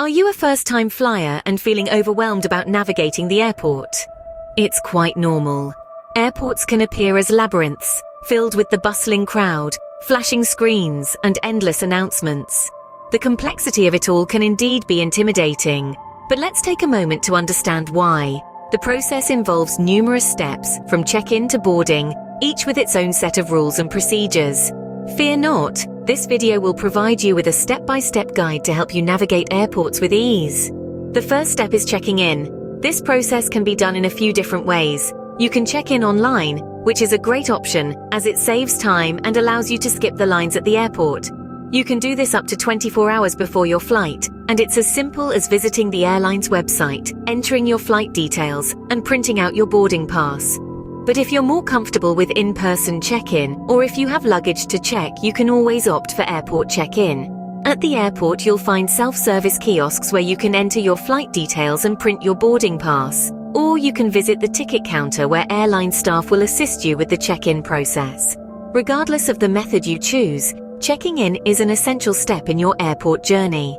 Are you a first-time flyer and feeling overwhelmed about navigating the airport? It's quite normal. Airports can appear as labyrinths, filled with the bustling crowd, flashing screens, and endless announcements. The complexity of it all can indeed be intimidating, but let's take a moment to understand why. The process involves numerous steps, from check-in to boarding, each with its own set of rules and procedures. Fear not, this video will provide you with a step-by-step guide to help you navigate airports with ease. The first step is checking in. This process can be done in a few different ways. You can check in online, which is a great option as it saves time and allows you to skip the lines at the airport. You can do this up to 24 hours before your flight, and it's as simple as visiting the airline's website, entering your flight details, and printing out your boarding pass. But if you're more comfortable with in-person check-in, or if you have luggage to check, you can always opt for airport check-in. At the airport, you'll find self-service kiosks where you can enter your flight details and print your boarding pass. Or you can visit the ticket counter where airline staff will assist you with the check-in process. Regardless of the method you choose, checking in is an essential step in your airport journey.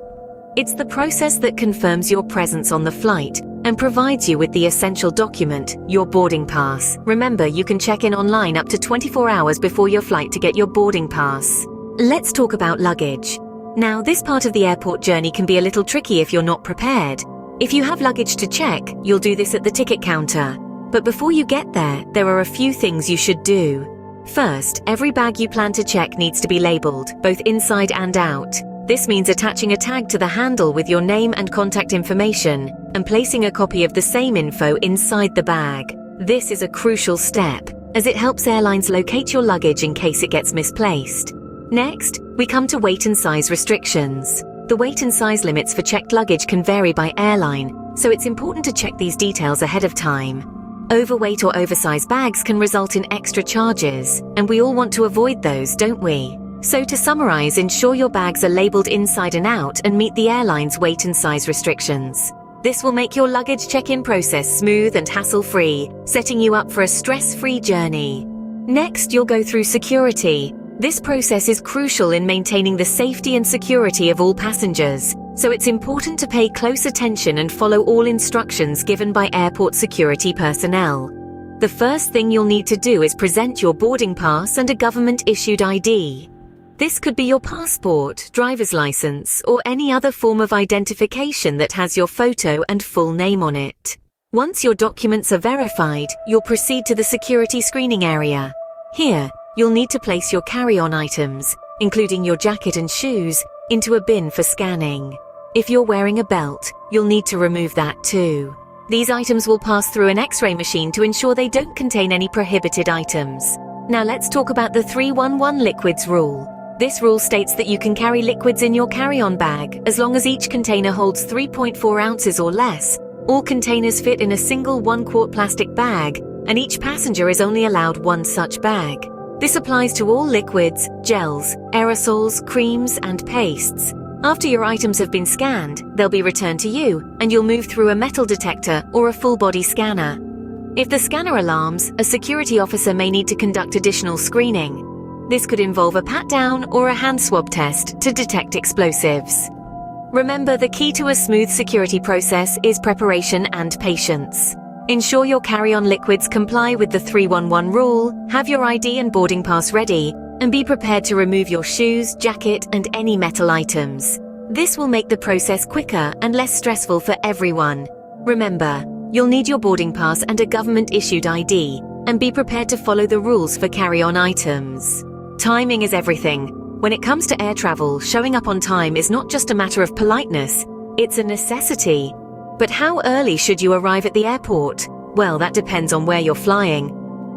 It's the process that confirms your presence on the flight and provides you with the essential document, your boarding pass. Remember, you can check in online up to 24 hours before your flight to get your boarding pass. Let's talk about luggage. Now, this part of the airport journey can be a little tricky if you're not prepared. If you have luggage to check, you'll do this at the ticket counter. But before you get there are a few things you should do. First, every bag you plan to check needs to be labeled, both inside and out. This means attaching a tag to the handle with your name and contact information, and placing a copy of the same info inside the bag. This is a crucial step, as it helps airlines locate your luggage in case it gets misplaced. Next, we come to weight and size restrictions. The weight and size limits for checked luggage can vary by airline, so it's important to check these details ahead of time. Overweight or oversized bags can result in extra charges, and we all want to avoid those, don't we? So to summarize, ensure your bags are labeled inside and out and meet the airline's weight and size restrictions. This will make your luggage check-in process smooth and hassle-free, setting you up for a stress-free journey. Next, you'll go through security. This process is crucial in maintaining the safety and security of all passengers, so it's important to pay close attention and follow all instructions given by airport security personnel. The first thing you'll need to do is present your boarding pass and a government-issued ID. This could be your passport, driver's license, or any other form of identification that has your photo and full name on it. Once your documents are verified, you'll proceed to the security screening area. Here, you'll need to place your carry-on items, including your jacket and shoes, into a bin for scanning. If you're wearing a belt, you'll need to remove that too. These items will pass through an X-ray machine to ensure they don't contain any prohibited items. Now let's talk about the 311 liquids rule. This rule states that you can carry liquids in your carry-on bag as long as each container holds 3.4 ounces or less. All containers fit in a single 1-quart plastic bag, and each passenger is only allowed one such bag. This applies to all liquids, gels, aerosols, creams, and pastes. After your items have been scanned, they'll be returned to you, and you'll move through a metal detector or a full-body scanner. If the scanner alarms, a security officer may need to conduct additional screening. This could involve a pat-down or a hand swab test to detect explosives. Remember, the key to a smooth security process is preparation and patience. Ensure your carry-on liquids comply with the 311 rule, have your ID and boarding pass ready, and be prepared to remove your shoes, jacket, and any metal items. This will make the process quicker and less stressful for everyone. Remember, you'll need your boarding pass and a government-issued ID, and be prepared to follow the rules for carry-on items. Timing is everything. When it comes to air travel, showing up on time is not just a matter of politeness, it's a necessity. But how early should you arrive at the airport? Well, that depends on where you're flying.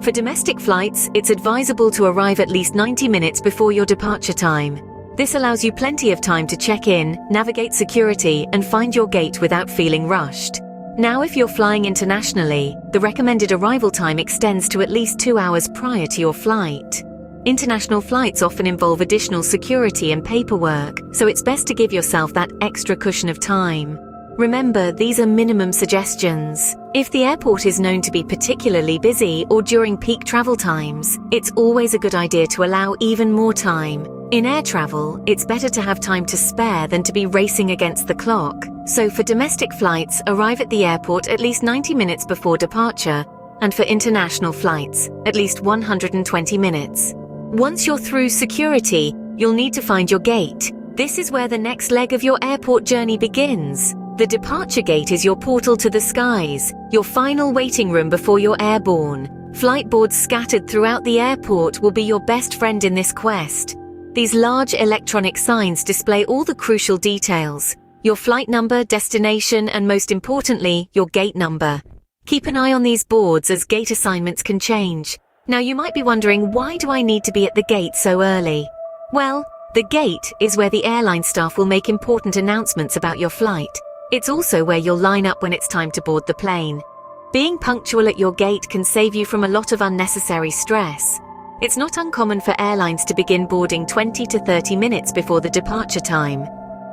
For domestic flights, it's advisable to arrive at least 90 minutes before your departure time. This allows you plenty of time to check in, navigate security, and find your gate without feeling rushed. Now, if you're flying internationally, the recommended arrival time extends to at least 2 hours prior to your flight. International flights often involve additional security and paperwork, so it's best to give yourself that extra cushion of time. Remember, these are minimum suggestions. If the airport is known to be particularly busy or during peak travel times, it's always a good idea to allow even more time. In air travel, it's better to have time to spare than to be racing against the clock. So for domestic flights, arrive at the airport at least 90 minutes before departure, and for international flights, at least 120 minutes. Once you're through security, you'll need to find your gate. This is where the next leg of your airport journey begins. The departure gate is your portal to the skies, your final waiting room before you're airborne. Flight boards scattered throughout the airport will be your best friend in this quest. These large electronic signs display all the crucial details: your flight number, destination, and most importantly, your gate number. Keep an eye on these boards as gate assignments can change. Now you might be wondering, why do I need to be at the gate so early? Well, the gate is where the airline staff will make important announcements about your flight. It's also where you'll line up when it's time to board the plane. Being punctual at your gate can save you from a lot of unnecessary stress. It's not uncommon for airlines to begin boarding 20 to 30 minutes before the departure time.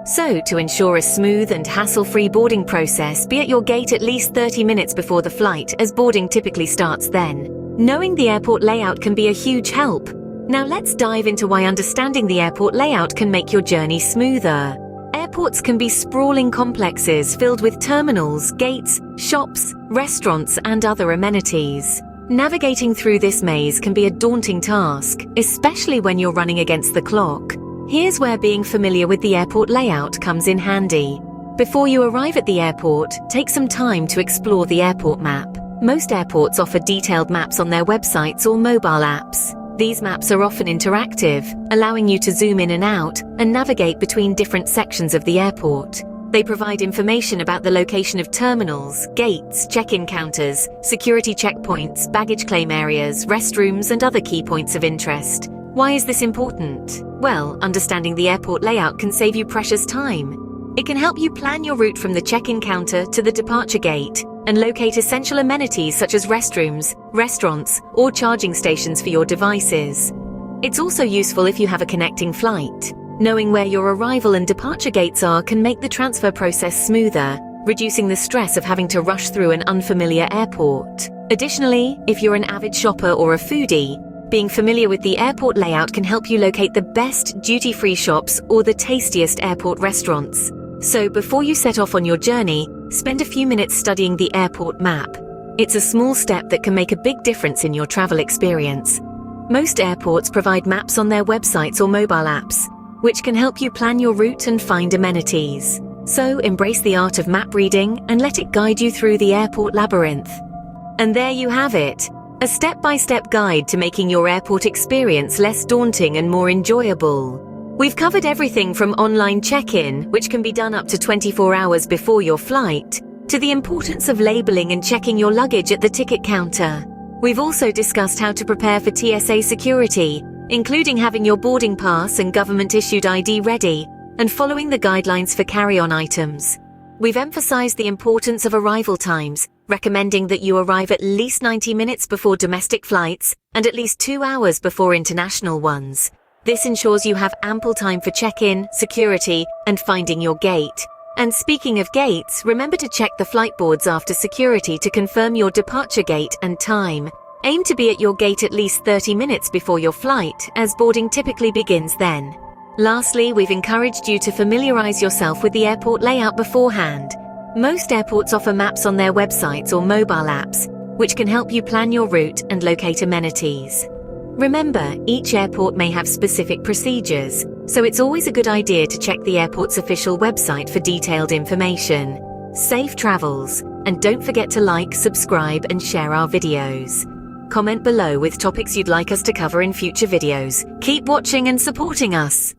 So, to ensure a smooth and hassle-free boarding process, be at your gate at least 30 minutes before the flight, as boarding typically starts then. Knowing the airport layout can be a huge help. Now let's dive into why understanding the airport layout can make your journey smoother. Airports can be sprawling complexes filled with terminals, gates, shops, restaurants, and other amenities. Navigating through this maze can be a daunting task, especially when you're running against the clock. Here's where being familiar with the airport layout comes in handy. Before you arrive at the airport, take some time to explore the airport map. Most airports offer detailed maps on their websites or mobile apps. These maps are often interactive, allowing you to zoom in and out and navigate between different sections of the airport. They provide information about the location of terminals, gates, check-in counters, security checkpoints, baggage claim areas, restrooms, and other key points of interest. Why is this important? Well, understanding the airport layout can save you precious time. It can help you plan your route from the check-in counter to the departure gate and locate essential amenities such as restrooms, restaurants, or charging stations for your devices. It's also useful if you have a connecting flight. Knowing where your arrival and departure gates are can make the transfer process smoother, reducing the stress of having to rush through an unfamiliar airport. Additionally, if you're an avid shopper or a foodie, being familiar with the airport layout can help you locate the best duty-free shops or the tastiest airport restaurants. So before you set off on your journey, spend a few minutes studying the airport map. It's a small step that can make a big difference in your travel experience. Most airports provide maps on their websites or mobile apps, which can help you plan your route and find amenities. So embrace the art of map reading and let it guide you through the airport labyrinth. And there you have it, a step-by-step guide to making your airport experience less daunting and more enjoyable. We've covered everything from online check-in, which can be done up to 24 hours before your flight, to the importance of labeling and checking your luggage at the ticket counter. We've also discussed how to prepare for TSA security, including having your boarding pass and government-issued ID ready, and following the guidelines for carry-on items. We've emphasized the importance of arrival times, recommending that you arrive at least 90 minutes before domestic flights and at least 2 hours before international ones. This ensures you have ample time for check-in, security, and finding your gate. And speaking of gates, remember to check the flight boards after security to confirm your departure gate and time. Aim to be at your gate at least 30 minutes before your flight, as boarding typically begins then. Lastly, we've encouraged you to familiarize yourself with the airport layout beforehand. Most airports offer maps on their websites or mobile apps, which can help you plan your route and locate amenities. Remember, each airport may have specific procedures, so it's always a good idea to check the airport's official website for detailed information. Safe travels, and don't forget to like, subscribe, and share our videos. Comment below with topics you'd like us to cover in future videos. Keep watching and supporting us.